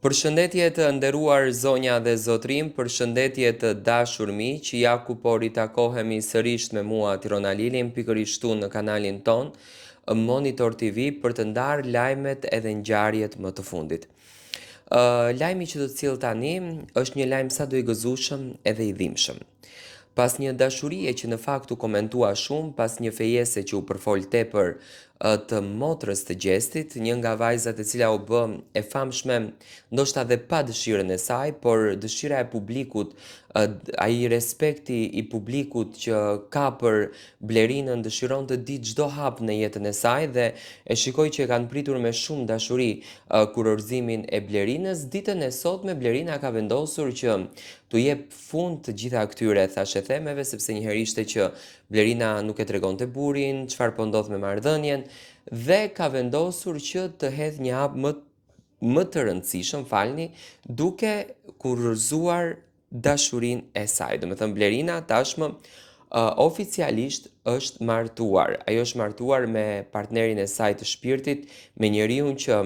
Përshëndetje të nderuar zonja dhe zotrim, përshëndetje të dashur miq, ja ku po ritakohemi sërish me mua Tirona Lilin, pikërisht këtu në kanalin ton, Monitor TV, për të ndarë lajmet edhe ngjarjet më të fundit. Lajmi që do të sjell tani është një lajm sado i gëzueshëm edhe i dhimbshëm. Pas një dashurie që në fakt u komentua shumë, pas një fejese që u përfol tepër të motrës të gjestit, një nga vajzat e cila u bë e famshme, ndoshta dhe pa dëshirën e saj, por dëshira e publikut, ai respekti i publikut që ka për Blerinën, dëshiron të di çdo hap në jetën e saj dhe e shikoj që e kanë pritur me shumë dashuri kurorëzimin e Blerinës. Ditën e sotme Blerina ka vendosur që t'u jep fund të gjitha këtyre thashë themeve, sepse njëherë ishte që Blerina nuk e tregonte burin, çfarë po ndodh me marrëdhënien, dhe ka vendosur që të hedh një hap më të rëndësishëm, falni, duke kurorëzuar dashurinë e saj. Domethënë Blerina tashmë oficialisht është martuar. Ajo është martuar me partnerin e saj të shpirtit, me njeriu që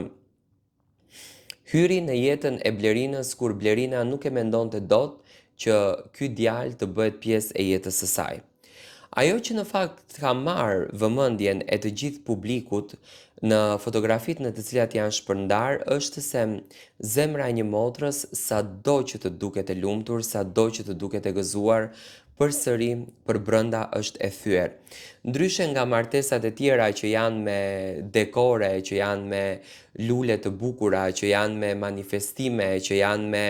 hyri në jetën e Blerinës kur Blerina nuk e mendonte dot që ky djalë të bëhet pjesë e jetës së saj. Ajo që në fakt ka marrë vëmendjen e të gjithë publikut në fotografitë në të cilat janë shpërndar është se zemra e një motrës, sado që të duket e lumtur, sado që të duket e gëzuar, përsëri përbrenda është e thyer. Ndryshe nga martesat e tjera që janë me dekore, që janë me lule të bukura, që janë me manifestime, që janë me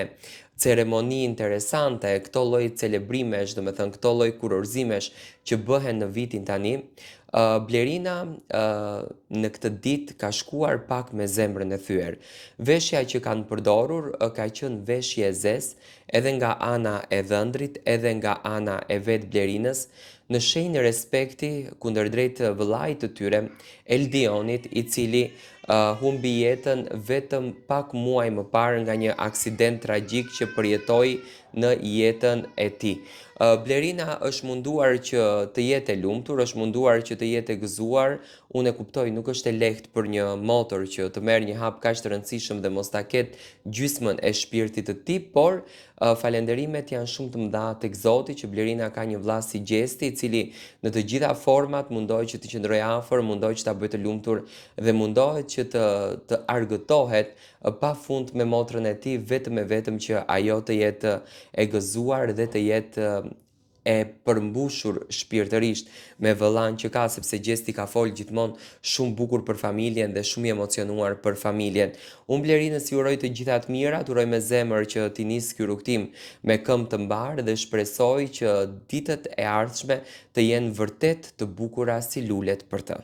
ceremoni interesante, këto lloj celebrimesh, domethënë këto lloj kurorëzimesh që bëhen në vitin tani, Blerina në këtë ditë ka shkuar pak me zemrën e thyer. Veshja që kanë përdorur ka qenë veshje e zezë, edhe nga ana e dhëndrit, edhe nga ana e vet Blerinës, në shenjë respekti kundërdrejt vëllait të tyre, Eldionit, i cili humbi jetën vetëm pak muaj më parë nga një aksident tragjik që përjetoi në jetën e tij. Blerina është munduar që të jetë e lumtur, është munduar që të jetë e gëzuar. Unë e kuptoj, nuk është e lehtë për një motër që të merr një hap kaq të rëndësishëm dhe mos ta ketë gjysmën e shpirtit të tij, por falenderimet janë shumë të mëdha tek Zoti që Blerina ka një vëlla si Gjesti, i cili në të gjitha format mundohet që të qëndrojë afër, mundohet që ta bëjë të lumtur dhe mundohet që të argëtohet pafund me motrën e tij, vetëm e vetëm që ajo të jetë e gëzuar dhe të jetë e përmbushur shpirtërisht me vëllain që ka, sepse Gjesti ka folë gjithmonë shumë bukur për familjen dhe shumë i emocionuar për familjen. Unë Blerinës i uroj të gjitha të mirat, uroj me zemër që t'i nisë ky rrugtim me këmbë të mbar dhe shpresoj që ditët e ardhshme të jenë vërtet të bukura si lulet për të.